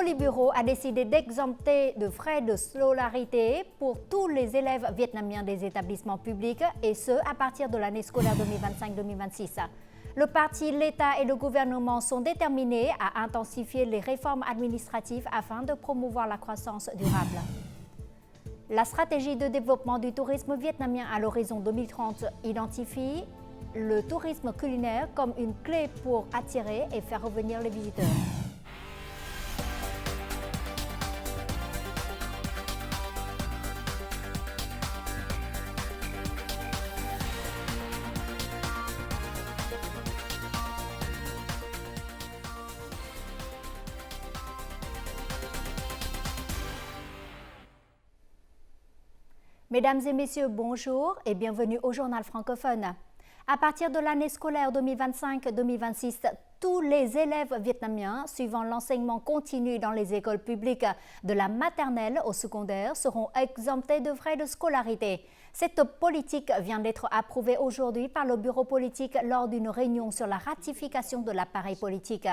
Politburo a décidé d'exempter de frais de scolarité pour tous les élèves vietnamiens des établissements publics, et ce, à partir de l'année scolaire 2025-2026. Le parti, l'État et le gouvernement sont déterminés à intensifier les réformes administratives afin de promouvoir la croissance durable. La stratégie de développement du tourisme vietnamien à l'horizon 2030 identifie le tourisme culinaire comme une clé pour attirer et faire revenir les visiteurs. Mesdames et messieurs, bonjour et bienvenue au journal francophone. À partir de l'année scolaire 2025-2026, tous les élèves vietnamiens suivant l'enseignement continu dans les écoles publiques de la maternelle au secondaire seront exemptés de frais de scolarité. Cette politique vient d'être approuvée aujourd'hui par le bureau politique lors d'une réunion sur la ratification de l'appareil politique.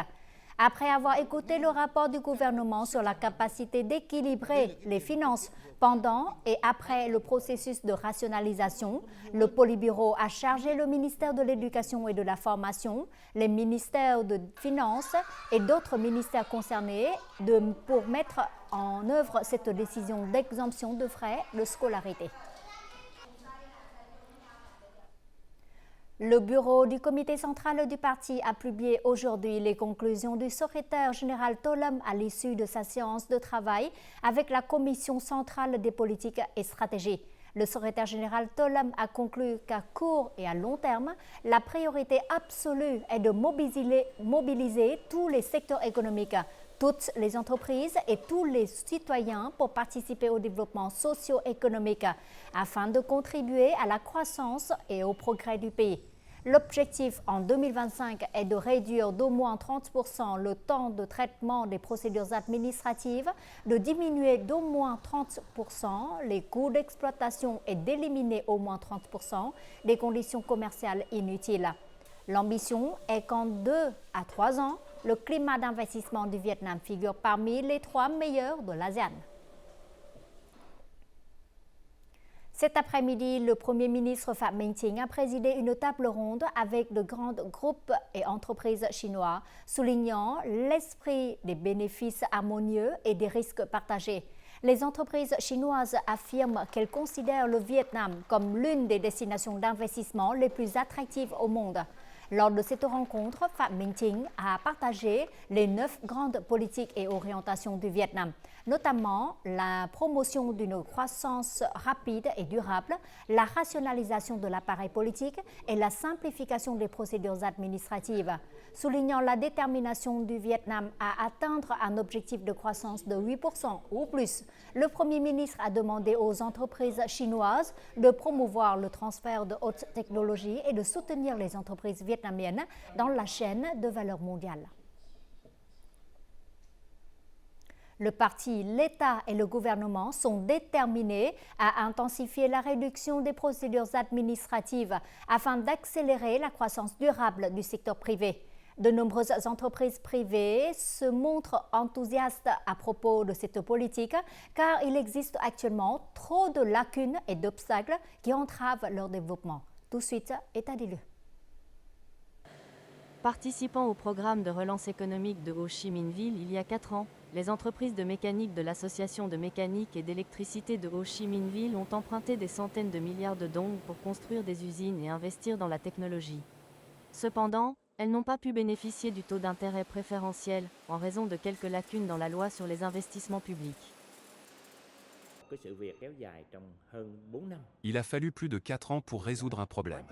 Après avoir écouté le rapport du gouvernement sur la capacité d'équilibrer les finances pendant et après le processus de rationalisation, le Politburo a chargé le ministère de l'Éducation et de la Formation, les ministères de Finances et d'autres ministères concernés pour mettre en œuvre cette décision d'exemption de frais de scolarité. Le bureau du comité central du parti a publié aujourd'hui les conclusions du secrétaire général To Lam à l'issue de sa séance de travail avec la commission centrale des politiques et stratégies. Le secrétaire général To Lam a conclu qu'à court et à long terme, la priorité absolue est de mobiliser tous les secteurs économiques, toutes les entreprises et tous les citoyens pour participer au développement socio-économique afin de contribuer à la croissance et au progrès du pays. L'objectif en 2025 est de réduire d'au moins 30% le temps de traitement des procédures administratives, de diminuer d'au moins 30% les coûts d'exploitation et d'éliminer au moins 30% des conditions commerciales inutiles. L'ambition est qu'en 2 à 3 ans, le climat d'investissement du Vietnam figure parmi les 3 meilleurs de l'ASEAN. Cet après-midi, le Premier ministre Phạm Minh Chính a présidé une table ronde avec de grands groupes et entreprises chinois, soulignant l'esprit des bénéfices harmonieux et des risques partagés. Les entreprises chinoises affirment qu'elles considèrent le Vietnam comme l'une des destinations d'investissement les plus attractives au monde. Lors de cette rencontre, Phạm Minh Chính a partagé les 9 grandes politiques et orientations du Vietnam, notamment la promotion d'une croissance rapide et durable, la rationalisation de l'appareil politique et la simplification des procédures administratives. Soulignant la détermination du Vietnam à atteindre un objectif de croissance de 8% ou plus, le Premier ministre a demandé aux entreprises chinoises de promouvoir le transfert de haute technologie et de soutenir les entreprises vietnamiennes dans la chaîne de valeur mondiale. Le parti, l'État et le gouvernement sont déterminés à intensifier la réduction des procédures administratives afin d'accélérer la croissance durable du secteur privé. De nombreuses entreprises privées se montrent enthousiastes à propos de cette politique car il existe actuellement trop de lacunes et d'obstacles qui entravent leur développement. Tout de suite, état des lieux. Participant au programme de relance économique de Ho Chi Minh Ville il y a 4 ans, les entreprises de mécanique de l'Association de mécanique et d'électricité de Ho Chi Minh Ville ont emprunté des centaines de milliards de dong pour construire des usines et investir dans la technologie. Cependant, elles n'ont pas pu bénéficier du taux d'intérêt préférentiel en raison de quelques lacunes dans la loi sur les investissements publics. Il a fallu plus de 4 ans pour résoudre un problème.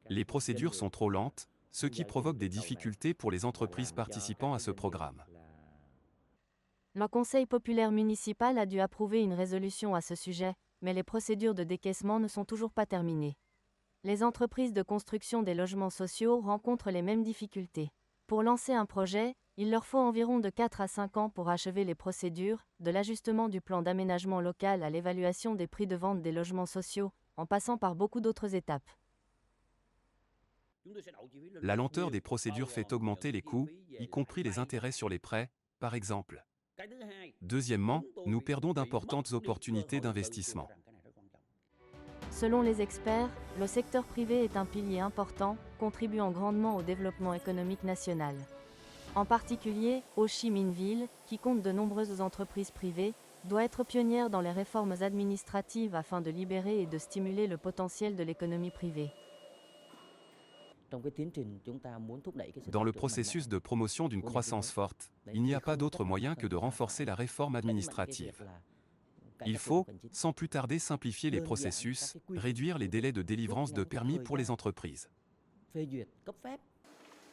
Les procédures sont trop lentes, ce qui provoque des difficultés pour les entreprises participant à ce programme. Le Conseil populaire municipal a dû approuver une résolution à ce sujet, mais les procédures de décaissement ne sont toujours pas terminées. Les entreprises de construction des logements sociaux rencontrent les mêmes difficultés. Pour lancer un projet, il leur faut environ de 4 à 5 ans pour achever les procédures, de l'ajustement du plan d'aménagement local à l'évaluation des prix de vente des logements sociaux, en passant par beaucoup d'autres étapes. La lenteur des procédures fait augmenter les coûts, y compris les intérêts sur les prêts, par exemple. Deuxièmement, nous perdons d'importantes opportunités d'investissement. Selon les experts, le secteur privé est un pilier important, contribuant grandement au développement économique national. En particulier, Ho Chi Minh Ville, qui compte de nombreuses entreprises privées, doit être pionnière dans les réformes administratives afin de libérer et de stimuler le potentiel de l'économie privée. Dans le processus de promotion d'une croissance forte, il n'y a pas d'autre moyen que de renforcer la réforme administrative. Il faut, sans plus tarder, simplifier les processus, réduire les délais de délivrance de permis pour les entreprises.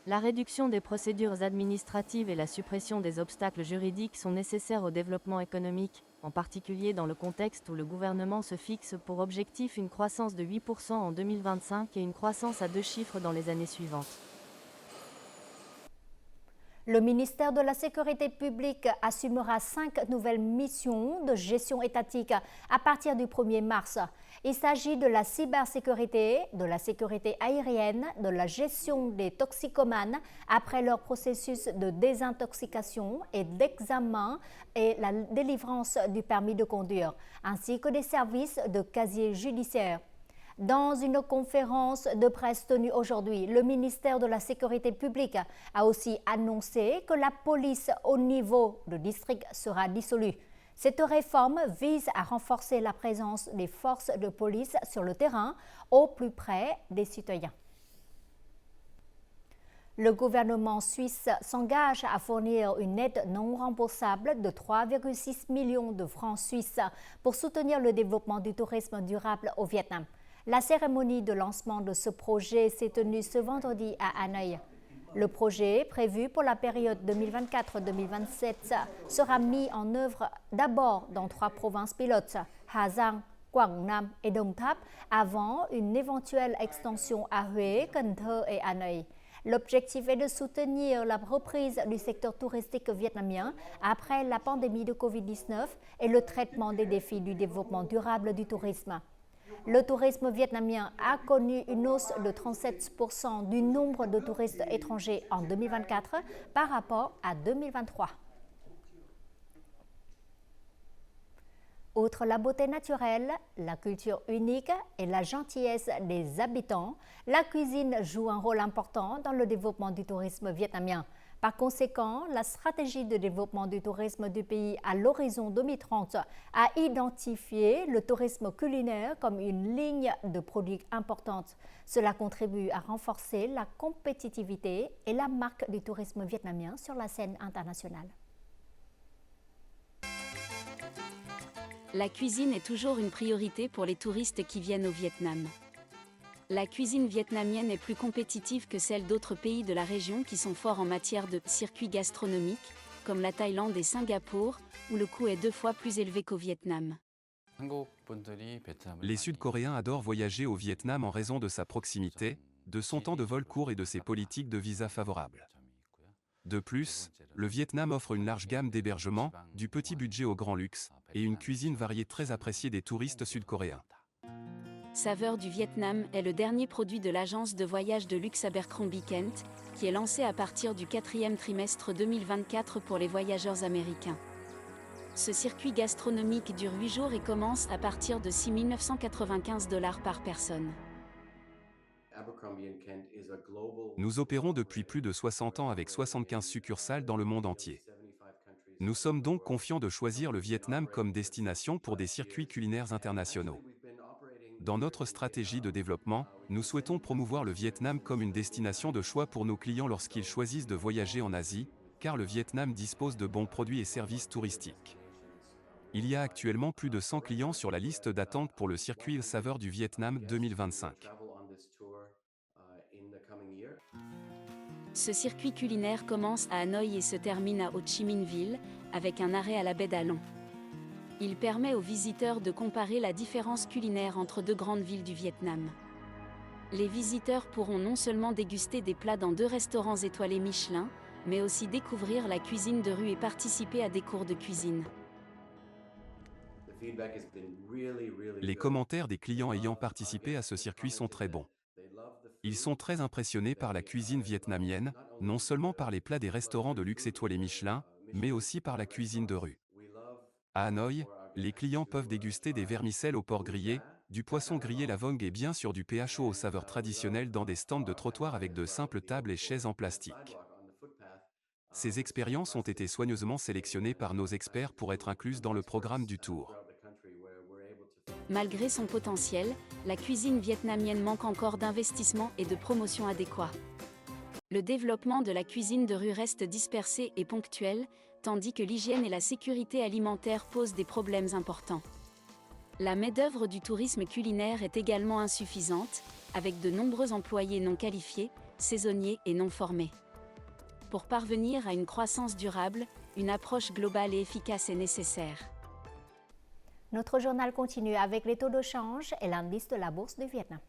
La réduction des procédures administratives et la suppression des obstacles juridiques sont nécessaires au développement économique, en particulier dans le contexte où le gouvernement se fixe pour objectif une croissance de 8% en 2025 et une croissance à 2 chiffres dans les années suivantes. Le ministère de la Sécurité publique assumera 5 nouvelles missions de gestion étatique à partir du 1er mars. Il s'agit de la cybersécurité, de la sécurité aérienne, de la gestion des toxicomanes après leur processus de désintoxication et d'examen et la délivrance du permis de conduire, ainsi que des services de casier judiciaire. Dans une conférence de presse tenue aujourd'hui, le ministère de la Sécurité publique a aussi annoncé que la police au niveau de district sera dissolue. Cette réforme vise à renforcer la présence des forces de police sur le terrain au plus près des citoyens. Le gouvernement suisse s'engage à fournir une aide non remboursable de 3,6 millions de francs suisses pour soutenir le développement du tourisme durable au Vietnam. La cérémonie de lancement de ce projet s'est tenue ce vendredi à Hanoï. Le projet, prévu pour la période 2024-2027, sera mis en œuvre d'abord dans 3 provinces pilotes, Hà Giang, Quảng Nam et Đồng Tháp, avant une éventuelle extension à Huế, Cần Thơ et Hanoï. L'objectif est de soutenir la reprise du secteur touristique vietnamien après la pandémie de Covid-19 et le traitement des défis du développement durable du tourisme. Le tourisme vietnamien a connu une hausse de 37% du nombre de touristes étrangers en 2024 par rapport à 2023. Outre la beauté naturelle, la culture unique et la gentillesse des habitants, la cuisine joue un rôle important dans le développement du tourisme vietnamien. Par conséquent, la stratégie de développement du tourisme du pays à l'horizon 2030 a identifié le tourisme culinaire comme une ligne de produits importante. Cela contribue à renforcer la compétitivité et la marque du tourisme vietnamien sur la scène internationale. La cuisine est toujours une priorité pour les touristes qui viennent au Vietnam. La cuisine vietnamienne est plus compétitive que celle d'autres pays de la région qui sont forts en matière de circuits gastronomiques, comme la Thaïlande et Singapour, où le coût est 2 fois plus élevé qu'au Vietnam. Les Sud-Coréens adorent voyager au Vietnam en raison de sa proximité, de son temps de vol court et de ses politiques de visa favorables. De plus, le Vietnam offre une large gamme d'hébergements, du petit budget au grand luxe, et une cuisine variée très appréciée des touristes sud-coréens. Saveurs du Vietnam est le dernier produit de l'agence de voyage de luxe Abercrombie Kent, qui est lancé à partir du 4e trimestre 2024 pour les voyageurs américains. Ce circuit gastronomique dure 8 jours et commence à partir de 6 995 $ par personne. Nous opérons depuis plus de 60 ans avec 75 succursales dans le monde entier. Nous sommes donc confiants de choisir le Vietnam comme destination pour des circuits culinaires internationaux. Dans notre stratégie de développement, nous souhaitons promouvoir le Vietnam comme une destination de choix pour nos clients lorsqu'ils choisissent de voyager en Asie, car le Vietnam dispose de bons produits et services touristiques. Il y a actuellement plus de 100 clients sur la liste d'attente pour le circuit Saveurs du Vietnam 2025. Ce circuit culinaire commence à Hanoï et se termine à Ho Chi Minh Ville, avec un arrêt à la baie d'Along. Il permet aux visiteurs de comparer la différence culinaire entre 2 grandes villes du Vietnam. Les visiteurs pourront non seulement déguster des plats dans 2 restaurants étoilés Michelin, mais aussi découvrir la cuisine de rue et participer à des cours de cuisine. Les commentaires des clients ayant participé à ce circuit sont très bons. Ils sont très impressionnés par la cuisine vietnamienne, non seulement par les plats des restaurants de luxe étoilés Michelin, mais aussi par la cuisine de rue. À Hanoï, les clients peuvent déguster des vermicelles au porc grillé, du poisson grillé la vong et bien sûr du PHO aux saveurs traditionnelles dans des stands de trottoir avec de simples tables et chaises en plastique. Ces expériences ont été soigneusement sélectionnées par nos experts pour être incluses dans le programme du tour. Malgré son potentiel, la cuisine vietnamienne manque encore d'investissement et de promotion adéquats. Le développement de la cuisine de rue reste dispersé et ponctuel, tandis que l'hygiène et la sécurité alimentaire posent des problèmes importants. La main-d'œuvre du tourisme culinaire est également insuffisante, avec de nombreux employés non qualifiés, saisonniers et non formés. Pour parvenir à une croissance durable, une approche globale et efficace est nécessaire. Notre journal continue avec les taux de change et l'indice de la bourse du Vietnam.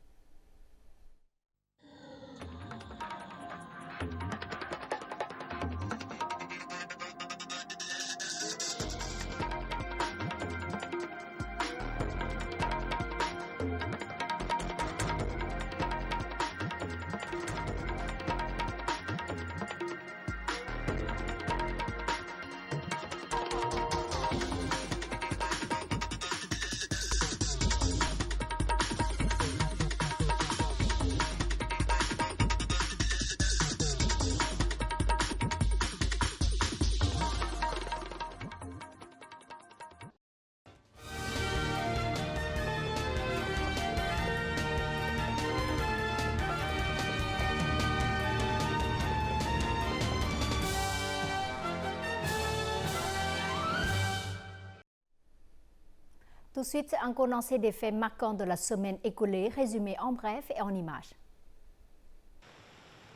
Tout de suite, un condensé des faits marquants de la semaine écoulée, résumé en bref et en images.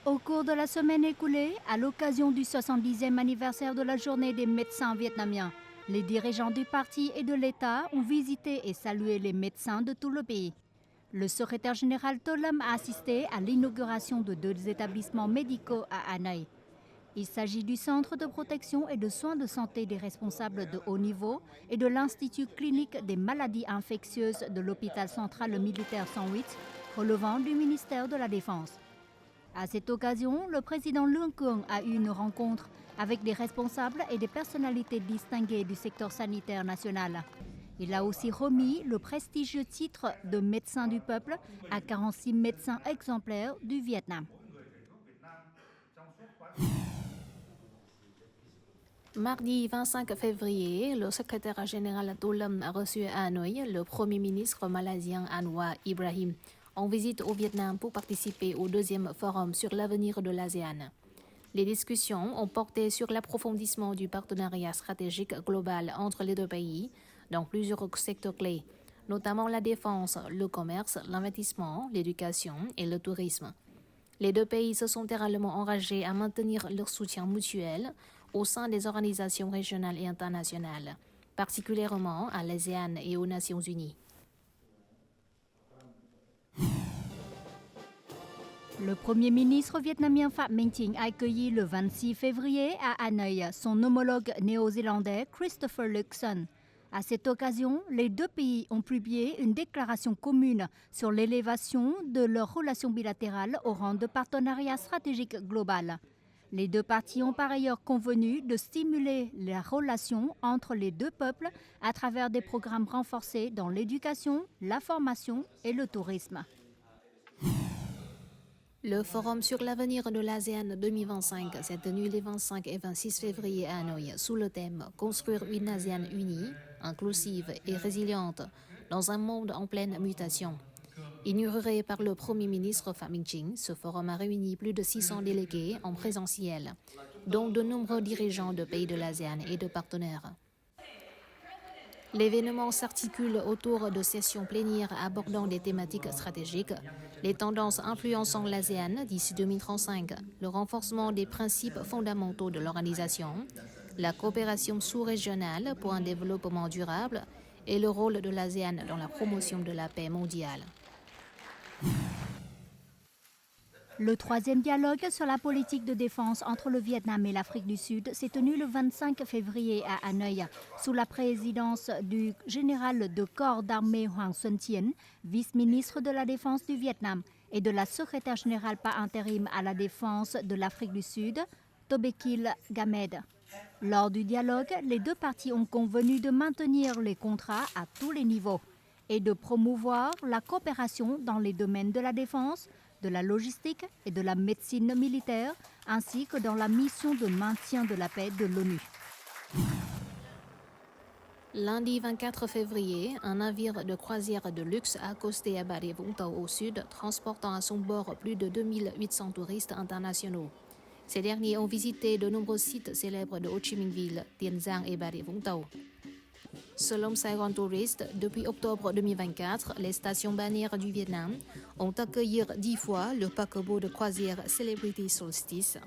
Au cours de la semaine écoulée, à l'occasion du 70e anniversaire de la journée des médecins vietnamiens, les dirigeants du parti et de l'État ont visité et salué les médecins de tout le pays. Le secrétaire général To Lam a assisté à l'inauguration de 2 établissements médicaux à Hanoï. Il s'agit du Centre de protection et de soins de santé des responsables de haut niveau et de l'Institut clinique des maladies infectieuses de l'hôpital central militaire 108, relevant du ministère de la Défense. À cette occasion, le président Luong Kuong a eu une rencontre avec des responsables et des personnalités distinguées du secteur sanitaire national. Il a aussi remis le prestigieux titre de médecin du peuple à 46 médecins exemplaires du Vietnam. Mardi 25 février, le secrétaire général To Lam a reçu à Hanoï le Premier ministre malaisien Anwar Ibrahim en visite au Vietnam pour participer au 2e forum sur l'avenir de l'ASEAN. Les discussions ont porté sur l'approfondissement du partenariat stratégique global entre les 2 pays dans plusieurs secteurs clés, notamment la défense, le commerce, l'investissement, l'éducation et le tourisme. Les 2 pays se sont également engagés à maintenir leur soutien mutuel au sein des organisations régionales et internationales, particulièrement à l'ASEAN et aux Nations Unies. Le Premier ministre vietnamien Phạm Minh Chính a accueilli le 26 février à Hanoï son homologue néo-zélandais Christopher Luxon. À cette occasion, les 2 pays ont publié une déclaration commune sur l'élévation de leurs relations bilatérales au rang de partenariat stratégique global. Les 2 parties ont par ailleurs convenu de stimuler la relation entre les 2 peuples à travers des programmes renforcés dans l'éducation, la formation et le tourisme. Le Forum sur l'avenir de l'ASEAN 2025 s'est tenu les 25 et 26 février à Hanoï sous le thème « Construire une ASEAN unie, inclusive et résiliente dans un monde en pleine mutation ». Inauguré par le Premier ministre Phạm Minh Chính, ce forum a réuni plus de 600 délégués en présentiel, dont de nombreux dirigeants de pays de l'ASEAN et de partenaires. L'événement s'articule autour de sessions plénières abordant des thématiques stratégiques, les tendances influençant l'ASEAN d'ici 2035, le renforcement des principes fondamentaux de l'organisation, la coopération sous-régionale pour un développement durable et le rôle de l'ASEAN dans la promotion de la paix mondiale. Le 3e dialogue sur la politique de défense entre le Vietnam et l'Afrique du Sud s'est tenu le 25 février à Hanoï, sous la présidence du général de corps d'armée Hoàng Xuân Chiến, vice-ministre de la Défense du Vietnam, et de la secrétaire générale par intérim à la Défense de l'Afrique du Sud, Tobekil Gamed. Lors du dialogue, les deux parties ont convenu de maintenir les contrats à tous les niveaux et de promouvoir la coopération dans les domaines de la défense, de la logistique et de la médecine militaire, ainsi que dans la mission de maintien de la paix de l'ONU. Lundi 24 février, un navire de croisière de luxe a accosté à Bà Rịa Vũng Tàu au sud, transportant à son bord plus de 2800 touristes internationaux. Ces derniers ont visité de nombreux sites célèbres de Ho Chi Minh Ville, Tiền Giang et Bà Rịa Vũng Tàu. Selon Saigon Tourist, depuis octobre 2024, les stations balnéaires du Vietnam ont accueilli 10 fois le paquebot de croisière Celebrity Solstice.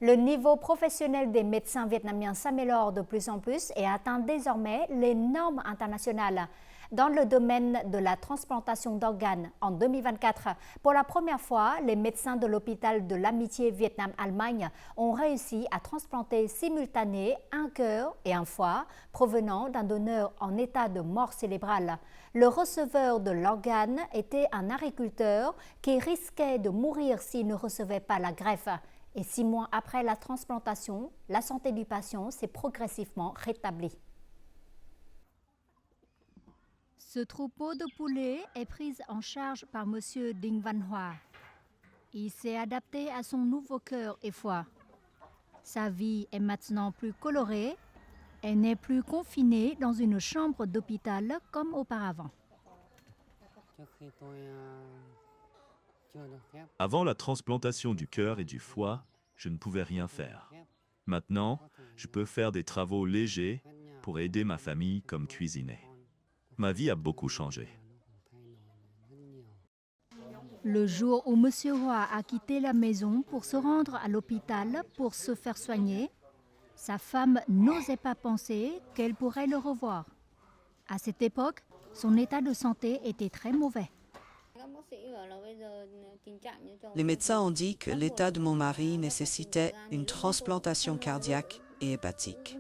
Le niveau professionnel des médecins vietnamiens s'améliore de plus en plus et atteint désormais les normes internationales. Dans le domaine de la transplantation d'organes, en 2024, pour la première fois, les médecins de l'hôpital de l'Amitié Vietnam-Allemagne ont réussi à transplanter simultanément un cœur et un foie provenant d'un donneur en état de mort cérébrale. Le receveur de l'organe était un agriculteur qui risquait de mourir s'il ne recevait pas la greffe. Et 6 mois après la transplantation, la santé du patient s'est progressivement rétablie. Ce troupeau de poulets est pris en charge par M. Dinh Văn Hoa. Il s'est adapté à son nouveau cœur et foie. Sa vie est maintenant plus colorée et n'est plus confinée dans une chambre d'hôpital comme auparavant. Avant la transplantation du cœur et du foie, je ne pouvais rien faire. Maintenant, je peux faire des travaux légers pour aider ma famille comme cuisiner. Ma vie a beaucoup changé. Le jour où M. Hoa a quitté la maison pour se rendre à l'hôpital pour se faire soigner, sa femme n'osait pas penser qu'elle pourrait le revoir. À cette époque, son état de santé était très mauvais. Les médecins ont dit que l'état de mon mari nécessitait une transplantation cardiaque et hépatique.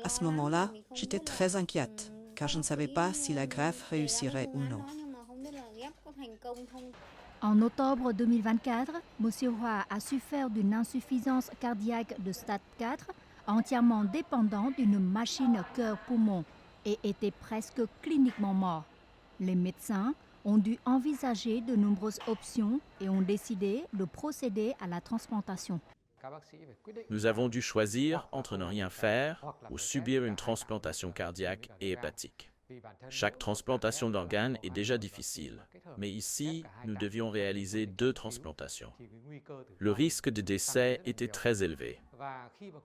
À ce moment-là, j'étais très inquiète, car je ne savais pas si la greffe réussirait ou non. En octobre 2024, M. Hoa a souffert d'une insuffisance cardiaque de stade 4, entièrement dépendant d'une machine cœur-poumon, et était presque cliniquement mort. Les médecins ont dû envisager de nombreuses options et ont décidé de procéder à la transplantation. Nous avons dû choisir entre ne rien faire ou subir une transplantation cardiaque et hépatique. Chaque transplantation d'organes est déjà difficile, mais ici, nous devions réaliser 2 transplantations. Le risque de décès était très élevé.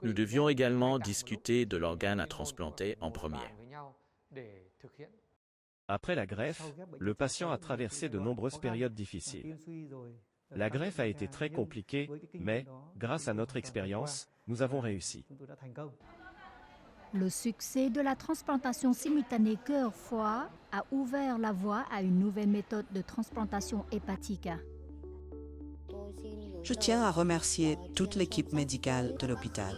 Nous devions également discuter de l'organe à transplanter en premier. Après la greffe, le patient a traversé de nombreuses périodes difficiles. La greffe a été très compliquée, mais, grâce à notre expérience, nous avons réussi. Le succès de la transplantation simultanée cœur-foie a ouvert la voie à une nouvelle méthode de transplantation hépatique. Je tiens à remercier toute l'équipe médicale de l'hôpital.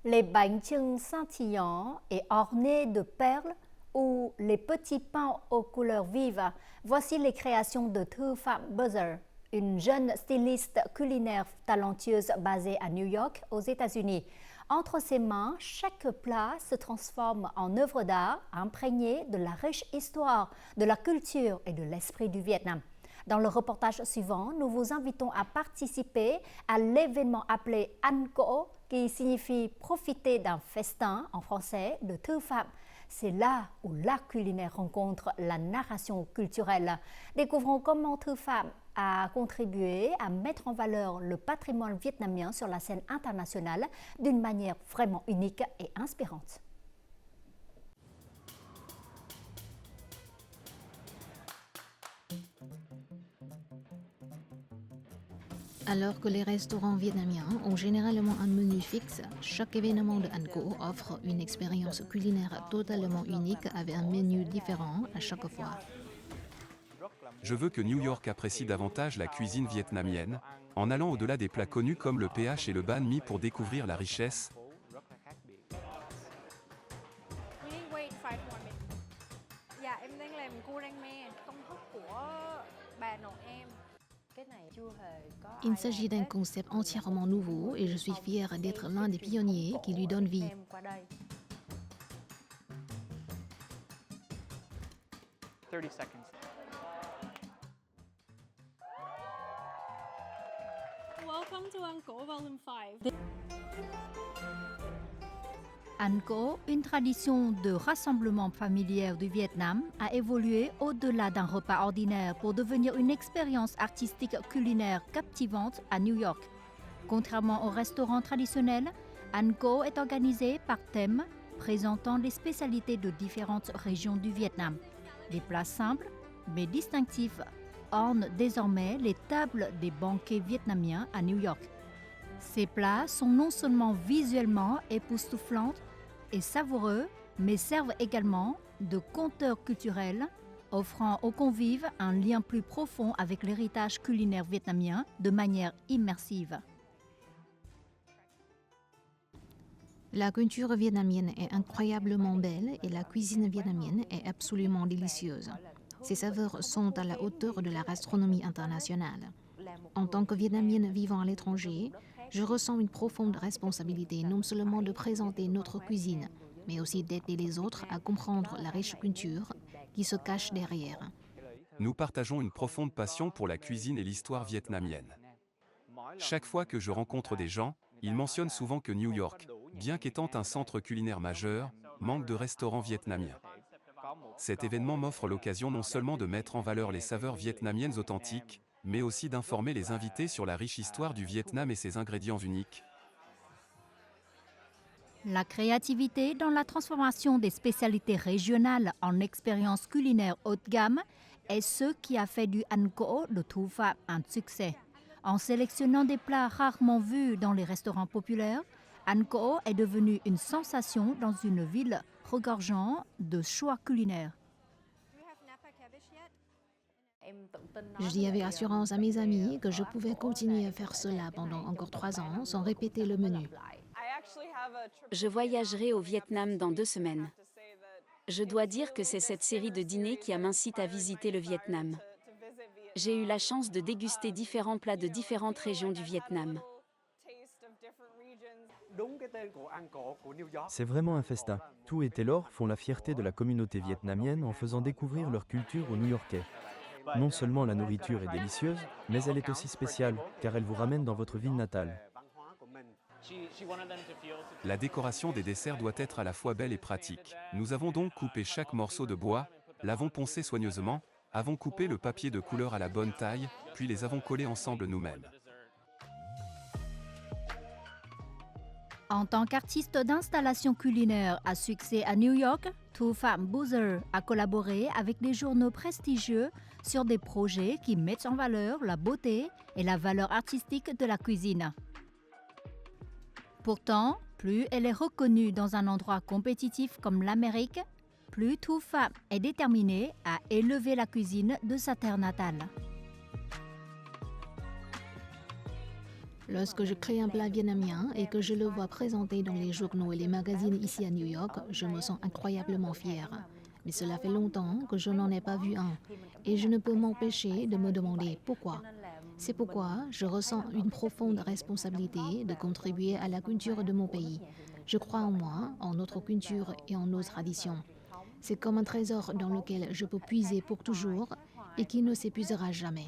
Les bánh chưng scintillants et ornés de perles ou les petits pains aux couleurs vives, voici les créations de Thư Phạm Buzzer, une jeune styliste culinaire talentueuse basée à New York, aux États-Unis. Entre ses mains, chaque plat se transforme en œuvre d'art imprégnée de la riche histoire, de la culture et de l'esprit du Vietnam. Dans le reportage suivant, nous vous invitons à participer à l'événement appelé Ăn Cỗ, qui signifie profiter d'un festin en français de Thư Phạm. C'est là où l'art culinaire rencontre la narration culturelle. Découvrons comment Thư Phạm a contribué à mettre en valeur le patrimoine vietnamien sur la scène internationale d'une manière vraiment unique et inspirante. Alors que les restaurants vietnamiens ont généralement un menu fixe, chaque événement de Ăn Cỗ offre une expérience culinaire totalement unique avec un menu différent à chaque fois. Je veux que New York apprécie davantage la cuisine vietnamienne, en allant au-delà des plats connus comme le PH et le banh mi pour découvrir la richesse. Il s'agit d'un concept entièrement nouveau et je suis fière d'être l'un des pionniers qui lui donne vie. Welcome to Angkor Volume 5. Angkor, une tradition de rassemblement familial du Vietnam, a évolué au-delà d'un repas ordinaire pour devenir une expérience artistique culinaire captivante à New York. Contrairement aux restaurants traditionnels, Angkor est organisé par thème, présentant les spécialités de différentes régions du Vietnam. Des plats simples, mais distinctifs, ornent désormais les tables des banquets vietnamiens à New York. Ces plats sont non seulement visuellement époustouflants et savoureux, mais servent également de compteurs culturels, offrant aux convives un lien plus profond avec l'héritage culinaire vietnamien de manière immersive. La culture vietnamienne est incroyablement belle et la cuisine vietnamienne est absolument délicieuse. Ses saveurs sont à la hauteur de la gastronomie internationale. En tant que Vietnamienne vivant à l'étranger, je ressens une profonde responsabilité non seulement de présenter notre cuisine, mais aussi d'aider les autres à comprendre la riche culture qui se cache derrière. Nous partageons une profonde passion pour la cuisine et l'histoire vietnamienne. Chaque fois que je rencontre des gens, ils mentionnent souvent que New York, bien qu'étant un centre culinaire majeur, manque de restaurants vietnamiens. Cet événement m'offre l'occasion non seulement de mettre en valeur les saveurs vietnamiennes authentiques, mais aussi d'informer les invités sur la riche histoire du Vietnam et ses ingrédients uniques. La créativité dans la transformation des spécialités régionales en expériences culinaires haut de gamme est ce qui a fait du Angkor le Thu Pham un succès. En sélectionnant des plats rarement vus dans les restaurants populaires, Angkor est devenu une sensation dans une ville regorgeant de choix culinaires. Je dis avec assurance à mes amis que je pouvais continuer à faire cela pendant encore 3 ans sans répéter le menu. Je voyagerai au Vietnam dans 2 semaines. Je dois dire que c'est cette série de dîners qui m'incite à visiter le Vietnam. J'ai eu la chance de déguster différents plats de différentes régions du Vietnam. C'est vraiment un festin. Tout et Taylor font la fierté de la communauté vietnamienne en faisant découvrir leur culture aux New-Yorkais. Non seulement la nourriture est délicieuse, mais elle est aussi spéciale, car elle vous ramène dans votre ville natale. La décoration des desserts doit être à la fois belle et pratique. Nous avons donc coupé chaque morceau de bois, l'avons poncé soigneusement, avons coupé le papier de couleur à la bonne taille, puis les avons collés ensemble nous-mêmes. En tant qu'artiste d'installation culinaire à succès à New York, Thu Pham Boozer a collaboré avec des journaux prestigieux sur des projets qui mettent en valeur la beauté et la valeur artistique de la cuisine. Pourtant, plus elle est reconnue dans un endroit compétitif comme l'Amérique, plus Thu Pham est déterminée à élever la cuisine de sa terre natale. Lorsque je crée un plat vietnamien et que je le vois présenté dans les journaux et les magazines ici à New York, je me sens incroyablement fière. Mais cela fait longtemps que je n'en ai pas vu un et je ne peux m'empêcher de me demander pourquoi. C'est pourquoi je ressens une profonde responsabilité de contribuer à la culture de mon pays. Je crois en moi, en notre culture et en nos traditions. C'est comme un trésor dans lequel je peux puiser pour toujours et qui ne s'épuisera jamais.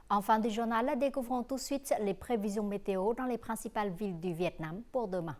En fin du journal, découvrons tout de suite les prévisions météo dans les principales villes du Vietnam pour demain.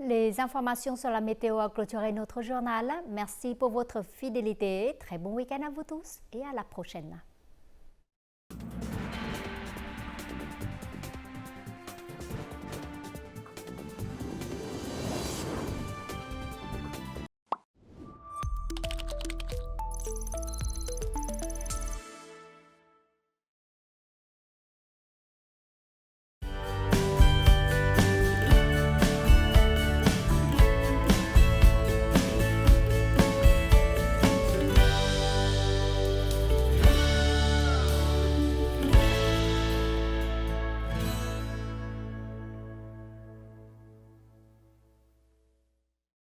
Les informations sur la météo ont clôturé notre journal. Merci pour votre fidélité. Très bon week-end à vous tous et à la prochaine.